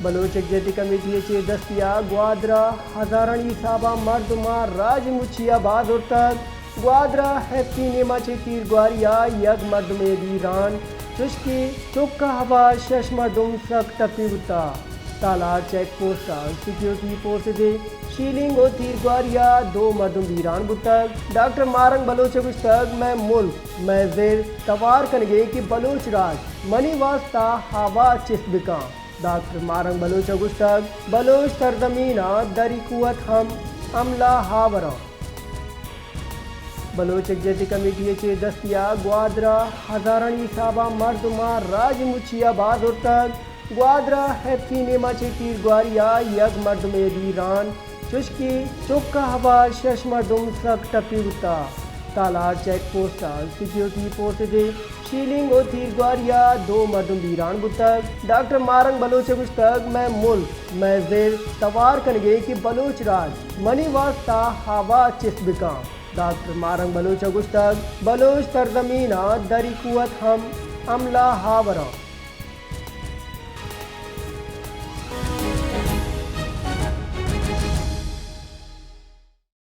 Bloch जति committee चे दस्तिया ग्वादरा हजारानी साबा मर्दमा राज मुछियाबाद और तक ग्वादरा हैप्पी नेमा चे तीर ग्वारिया यग मर्दमे दीरान चुस्की चुक्का हवा शश मर्दुम सक टपीवता ताला चेक पोस्ट सिक्योरिटी फोर्स दे शीलिंग और तीर ग्वारिया दो मर्दुम दीरान बुतक डॉक्टर मारंग बलोच गुस्तक मैं मुल्क मैं जेर तवार कनगे कि बलोच राज मनी वास्ता हवा चिस्बिका डॉक्टर मारंग बलोच गुस्तक बलोच सरजमीना दरी कुवत हम अमला हावरा बलोच जति कमेटी चे दस्तिया ग्वादरा हजारानी साबा मर्दमा राज मुछियाबाद और तक ग्वादरा हैप्पी नेमा चे तीर ग्वारिया यग मर्दमे दीरान चुस्की चुक्का हवा शश मर्दुम सक टपीवता ताला चेक पोस्ट सिक्योरिटी फोर्स दे शीलिंग और तीर ग्वारिया दो मर्दुम दीरान बुतक डॉक्टर मारंग बलोच गुस्तक मैं मुल्क मैं जेर तवार कनगे कि बलोच राज मनी वास्ता हवा चिस्बिका डॉक्टर मारंग बलोच गुस्तक बलोच सरजमीना दरी कुवत हम अमला हावरा